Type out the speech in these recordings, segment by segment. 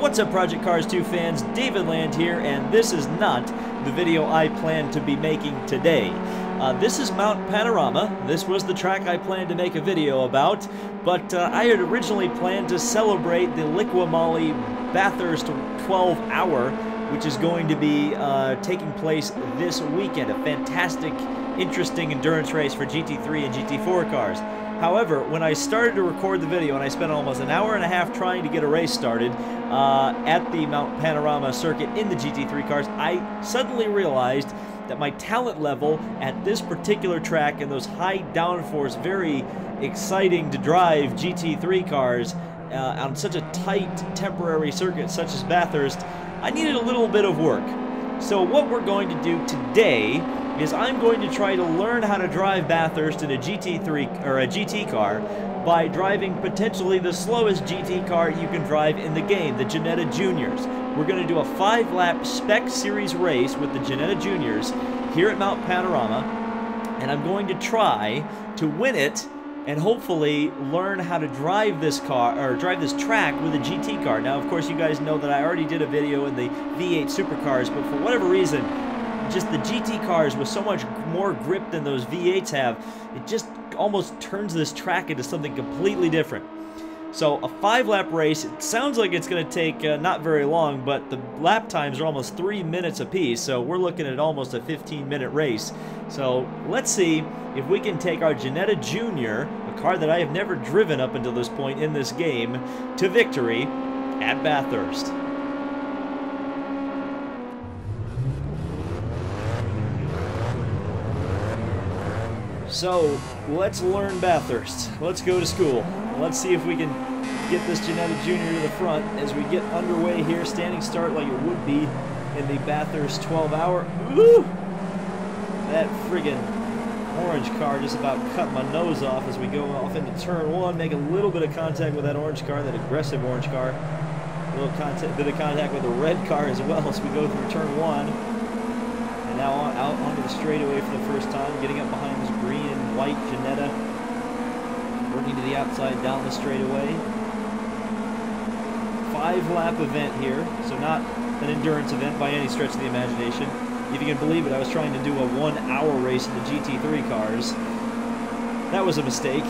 What's up, Project Cars 2 fans? David Land here, and this is not the video I plan to be making today. This is Mount Panorama. This was the track I planned to make a video about, but I had originally planned to celebrate the Liqui Moly Bathurst 12-hour, which is going to be taking place this weekend. A fantastic, interesting endurance race for GT3 and GT4 cars. However, when I started to record the video, and I spent almost an hour and a half trying to get a race started at the Mount Panorama Circuit in the GT3 cars, I suddenly realized that my talent level at this particular track and those high downforce, very exciting to drive GT3 cars on such a tight temporary circuit such as Bathurst, I needed a little bit of work. So what we're going to do today is I'm going to try to learn how to drive Bathurst in a GT3 or a GT car by driving potentially the slowest GT car you can drive in the game, the Ginetta Juniors. We're going to do a 5-lap spec series race with the Ginetta Juniors here at Mount Panorama, and I'm going to try to win it and hopefully learn how to drive this car, or drive this track with a GT car. Now, of course, you guys know that I already did a video in the V8 supercars, but for whatever reason, just the GT cars with so much more grip than those V8s have, it just almost turns this track into something completely different. So a 5-lap race, it sounds like it's going to take not very long, but the lap times are almost 3 minutes apiece, so we're looking at almost a 15-minute race. So let's see if we can take our Ginetta Junior, a car that I have never driven up until this point in this game, to victory at Bathurst. So, let's learn Bathurst. Let's go to school. Let's see if we can get this Ginetta Junior to the front as we get underway here. Standing start like it would be in the Bathurst 12-hour. Woo! That friggin' orange car just about cut my nose off as we go off into turn 1. Make a little bit of contact with that orange car, that aggressive orange car. A little bit of contact with the red car as well as we go through turn 1. And now out onto the straightaway for the first time, getting up behind this green and white Ginetta, working to the outside down the straightaway. 5-lap event here, so not an endurance event by any stretch of the imagination. If you can believe it, I was trying to do a 1-hour race in the GT3 cars. That was a mistake.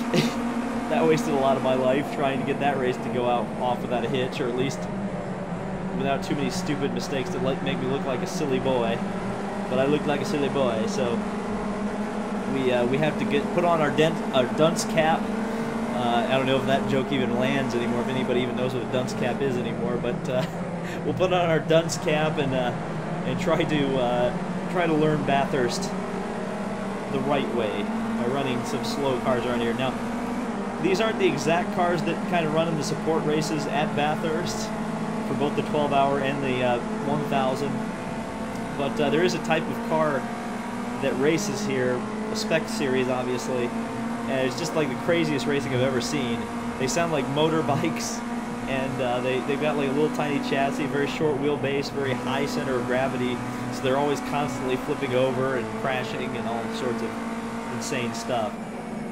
That wasted a lot of my life trying to get that race to go out off without a hitch, or at least without too many stupid mistakes that make me look like a silly boy. But I looked like a silly boy, so we have to put on our dunce cap. I don't know if that joke even lands anymore, if anybody even knows what a dunce cap is anymore. But we'll put on our dunce cap and try to learn Bathurst the right way by running some slow cars around here. Now, these aren't the exact cars that kind of run in the support races at Bathurst for both the 12-hour and the 1000. But there is a type of car that races here, a spec series obviously, and it's just like the craziest racing I've ever seen. They sound like motorbikes, and they've got like a little tiny chassis, very short wheelbase, very high center of gravity, so they're always constantly flipping over and crashing and all sorts of insane stuff.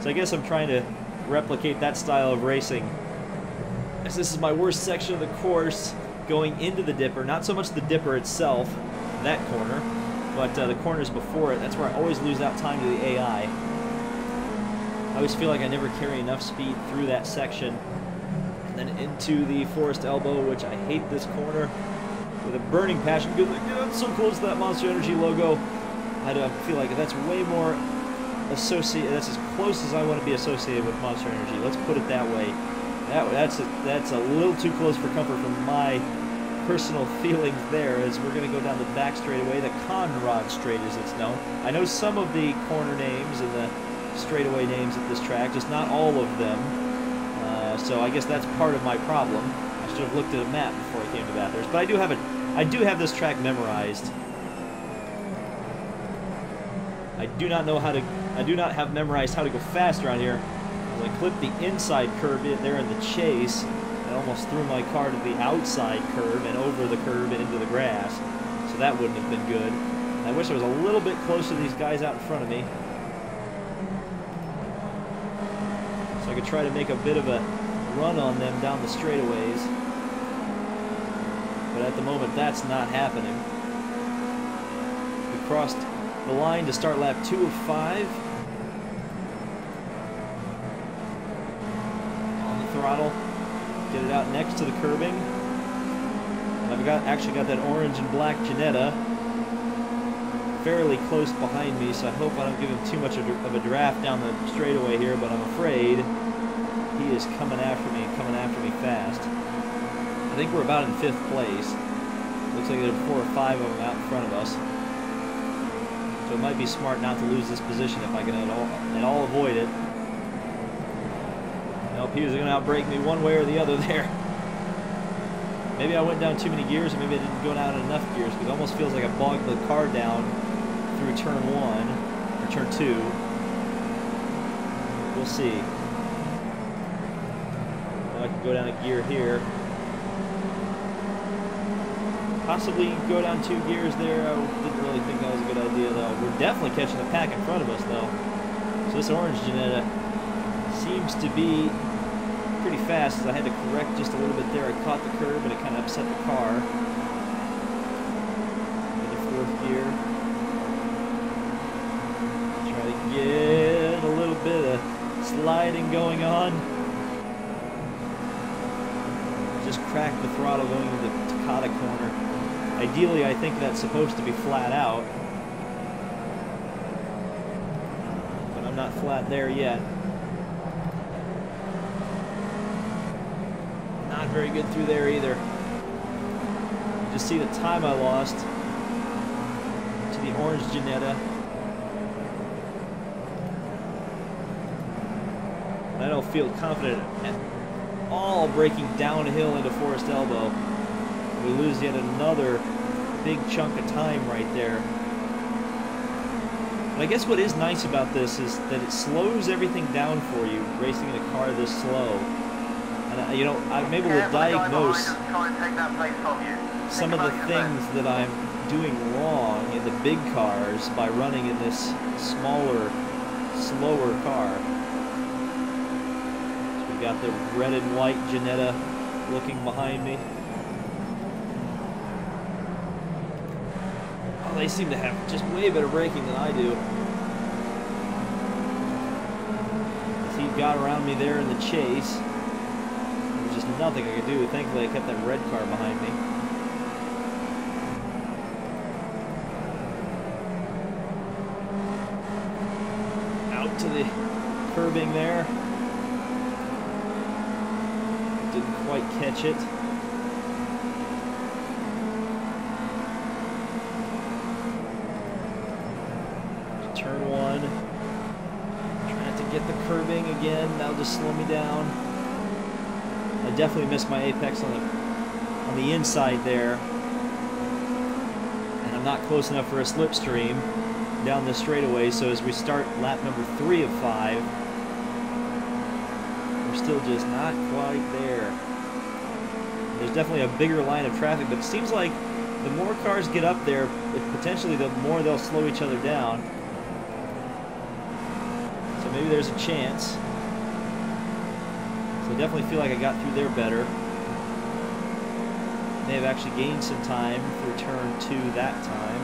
So I guess I'm trying to replicate that style of racing. As this is my worst section of the course, going into the dipper, not so much the dipper itself, that corner, but the corners before it, that's where I always lose out time to the AI. I always feel like I never carry enough speed through that section. And then into the Forest Elbow, which I hate this corner with a burning passion because it's so close to that Monster Energy logo. I feel like that's way more associated, that's as close as I want to be associated with Monster Energy. Let's put it that way. That's a little too close for comfort from my personal feelings there, as we're going to go down the back straightaway, the Conrad Straight as it's known. I know some of the corner names and the straightaway names at this track, just not all of them. So I guess that's part of my problem. I should have looked at a map before I came to Bathurst, but I do have this track memorized. I do not have memorized how to go fast around here. As I clipped the inside curve there in the chase, I almost threw my car to the outside curve and over the curve and into the grass. So that wouldn't have been good. And I wish I was a little bit closer to these guys out in front of me, so I could try to make a bit of a run on them down the straightaways. But at the moment, that's not happening. We crossed the line to start lap 2 of 5. On the throttle. Get it out next to the curbing. And I've actually got that orange and black Ginetta fairly close behind me, so I hope I don't give him too much of a draft down the straightaway here, but I'm afraid he is coming after me fast. I think we're about in 5th place. Looks like there's 4 or 5 of them out in front of us. So it might be smart not to lose this position if I can at all avoid it. Nope, he was going to outbrake me one way or the other there. Maybe I went down too many gears, or maybe I didn't go down enough gears, because it almost feels like I bogged the car down through turn 1, or turn 2. We'll see. Now I can go down a gear here. Possibly go down 2 gears there. I didn't really think that was a good idea, though. We're definitely catching the pack in front of us, though. So this orange Ginetta seems to be pretty fast, as I had to correct just a little bit there. I caught the curb and it kind of upset the car. In the 4th gear. Try to get a little bit of sliding going on. Just cracked the throttle going into the Takata corner. Ideally, I think that's supposed to be flat out. But I'm not flat there yet. Not very good through there either. You just see the time I lost to the orange Ginetta. I don't feel confident at all braking downhill into Forest Elbow. We lose yet another big chunk of time right there. But I guess what is nice about this is that it slows everything down for you, racing in a car this slow. And you know, I'm able to diagnose some of the things that I'm doing wrong in the big cars by running in this smaller, slower car. So we got the red and white Ginetta looking behind me. Oh, they seem to have just way better braking than I do. He got around me there in the chase. Just nothing I could do. Thankfully, I kept that red car behind me. Out to the curbing there. Didn't quite catch it. Turn 1. Trying to get the curbing again. That'll just slow me down. I definitely missed my apex on the inside there, and I'm not close enough for a slipstream down the straightaway. So as we start lap number 3 of 5, we're still just not quite there. There's definitely a bigger line of traffic, but it seems like the more cars get up there, potentially the more they'll slow each other down. So maybe there's a chance. I definitely feel like I got through there better. May have actually gained some time through turn 2 that time.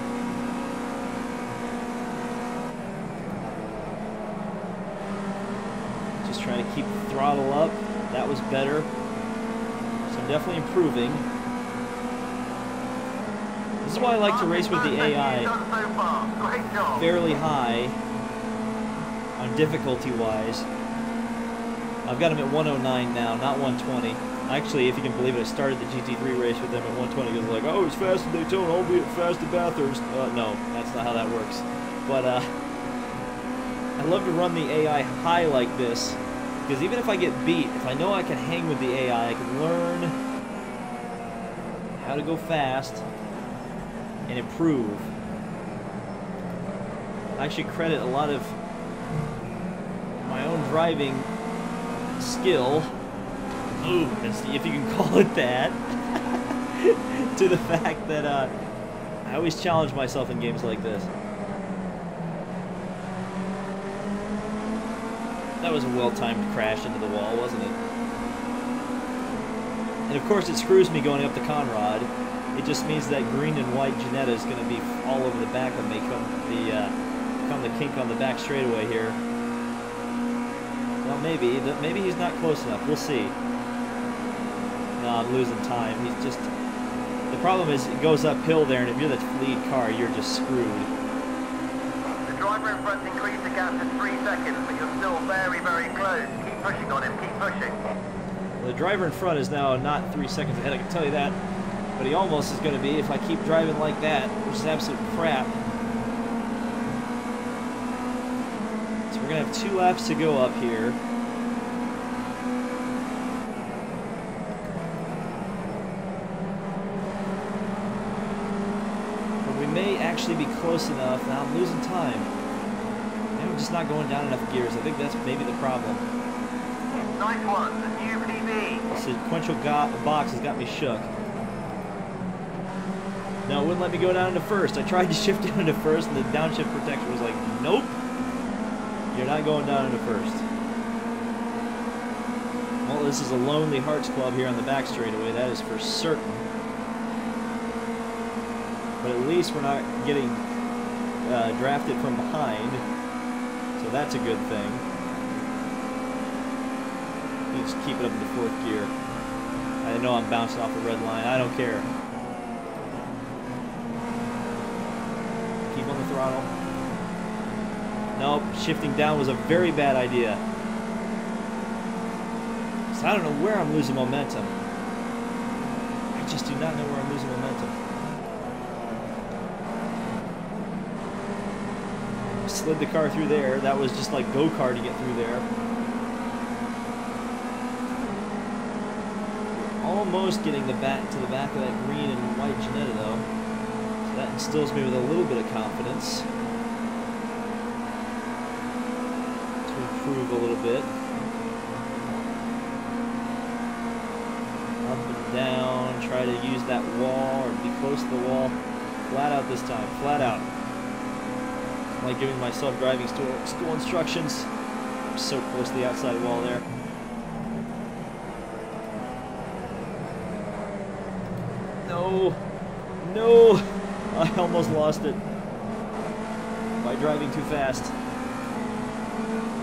Just trying to keep the throttle up. That was better. So I'm definitely improving. This is why I like to race with the AI fairly high on difficulty-wise. I've got him at 109 now, not 120. Actually, if you can believe it, I started the GT3 race with them at 120 because like, oh, it's fast in Daytona, albeit fast in Bathurst. No, that's not how that works. But I love to run the AI high like this because even if I get beat, if I know I can hang with the AI, I can learn how to go fast and improve. I actually credit a lot of my own driving skill, if you can call it that, to the fact that I always challenge myself in games like this. That was a well-timed crash into the wall, wasn't it? And of course it screws me going up to Conrad. It just means that green and white Ginetta is going to be all over the back of me come the kink on the back straightaway here. Well, maybe he's not close enough. We'll see. No, I'm losing time. He's just... The problem is it goes uphill there, and if you're the lead car, you're just screwed. The driver in front increased the gap to 3 seconds, but you're still very, very close. Keep pushing on him. Keep pushing. Well, the driver in front is now not 3 seconds ahead, I can tell you that. But he almost is going to be if I keep driving like that, which is absolute crap. So we're going to have 2 laps to go up here. But we may actually be close enough. Now I'm losing time. Maybe I'm just not going down enough gears. I think that's maybe the problem. Nice one. New PB. The sequential box has got me shook. No, it wouldn't let me go down into first. I tried to shift down into first, and the downshift protector was like, nope. You're not going down into first. Well, this is a Lonely Hearts Club here on the back straightaway, that is for certain. But at least we're not getting drafted from behind, so that's a good thing. You just keep it up in the 4th gear. I know I'm bouncing off the red line. I don't care. Keep on the throttle. Nope, shifting down was a very bad idea. So I don't know where I'm losing momentum. I just do not know where I'm losing momentum. Slid the car through there. That was just like go-kart to get through there. Almost getting to the back of that green and white Ginetta though. So that instills me with a little bit of confidence. Improve a little bit. Up and down, try to use that wall or be close to the wall. Flat out this time, flat out. I'm like giving myself driving school instructions. I'm so close to the outside wall there. No, no, I almost lost it by driving too fast.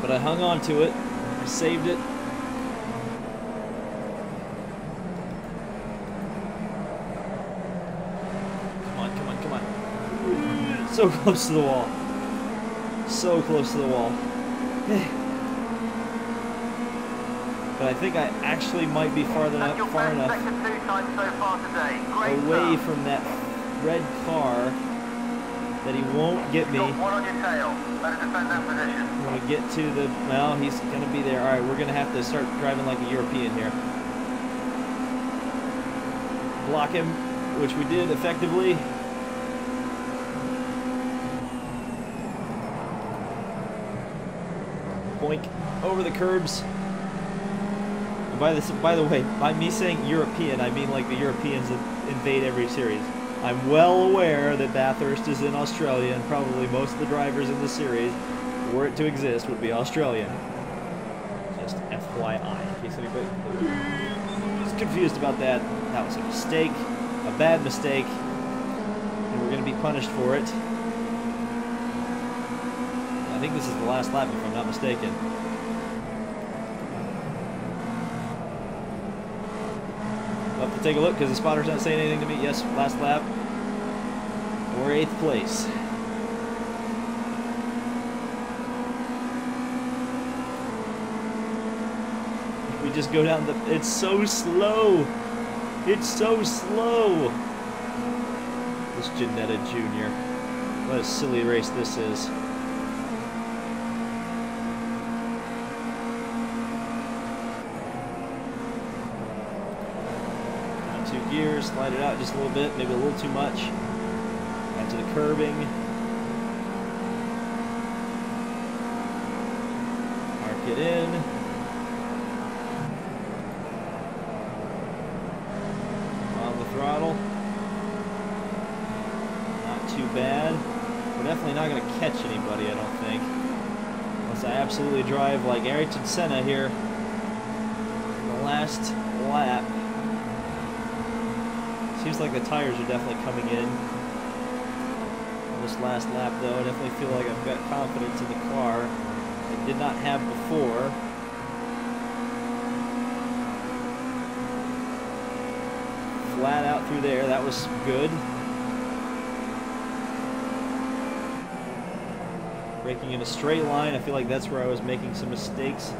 But I hung on to it. I saved it. Come on, come on, come on. So close to the wall. So close to the wall. But I think I actually might be far enough away from that red car that he won't get me. One on your tail. Better defend that position. When we get to the... Well, he's going to be there. All right, we're going to have to start driving like a European here. Block him, which we did effectively. Boink. Over the curbs. And by the way, by me saying European, I mean like the Europeans that invade every series. I'm well aware that Bathurst is in Australia, and probably most of the drivers in the series, were it to exist, would be Australian. Just FYI, in case anybody is confused about that. That was a mistake, a bad mistake, and we're going to be punished for it. I think this is the last lap, if I'm not mistaken. I'll have to take a look because the spotter's not saying anything to me. Yes, last lap. We're 8th place. We just go down the... It's so slow. It's so slow. This Ginetta Junior. What a silly race this is. Gears, slide it out just a little bit, maybe a little too much. Back to the curbing. Mark it in. On the throttle. Not too bad. We're definitely not going to catch anybody, I don't think. Unless I absolutely drive like Ayrton Senna here in the last lap. Seems like the tires are definitely coming in. On this last lap, though, I definitely feel like I've got confidence in the car I did not have before. Flat out through there, that was good. Braking in a straight line, I feel like that's where I was making some mistakes.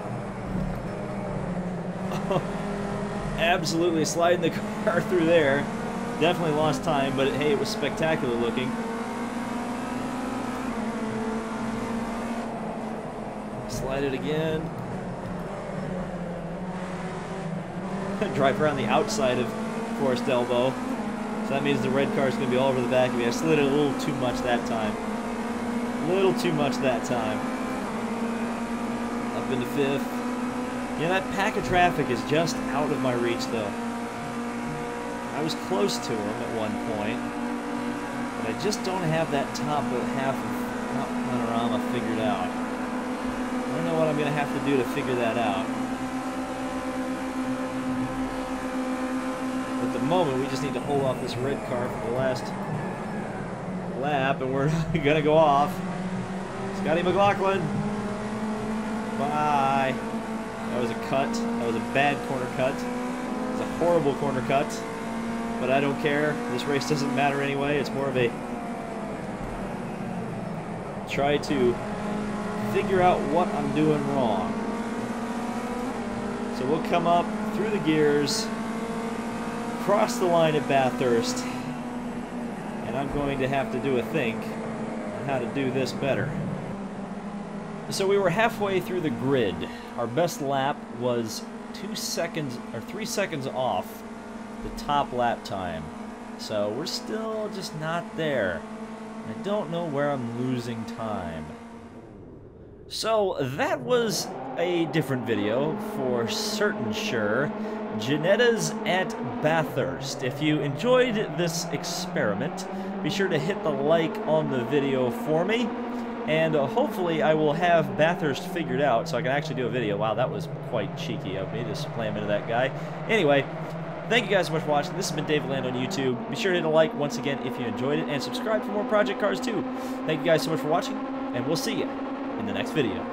Absolutely sliding the car through there. Definitely lost time, but hey, it was spectacular looking. Slide it again. Drive around the outside of Forest Elbow. So that means the red car is going to be all over the back of me. I slid it a little too much that time. A little too much that time. Up into 5th. Yeah, that pack of traffic is just out of my reach, though. I was close to him at one point, but I just don't have that top half of Mount Panorama figured out. I don't know what I'm going to have to do to figure that out. At the moment, we just need to hold off this red car for the last lap, and we're going to go off. Scotty McLaughlin. Bye. That was a cut. That was a bad corner cut. It was a horrible corner cut. But I don't care. This race doesn't matter anyway. It's more of a try to figure out what I'm doing wrong. So we'll come up through the gears, cross the line at Bathurst, and I'm going to have to do a think on how to do this better. So we were halfway through the grid. Our best lap was 2 seconds or 3 seconds off the top lap time. So we're still just not there. I don't know where I'm losing time. So that was a different video for certain sure. Ginetta's at Bathurst. If you enjoyed this experiment, be sure to hit the like on the video for me. And hopefully I will have Bathurst figured out so I can actually do a video. Wow, that was quite cheeky of me to slam into that guy. Anyway, thank you guys so much for watching. This has been David Land on YouTube. Be sure to hit a like once again if you enjoyed it, and subscribe for more Project Cars too. Thank you guys so much for watching, and we'll see you in the next video.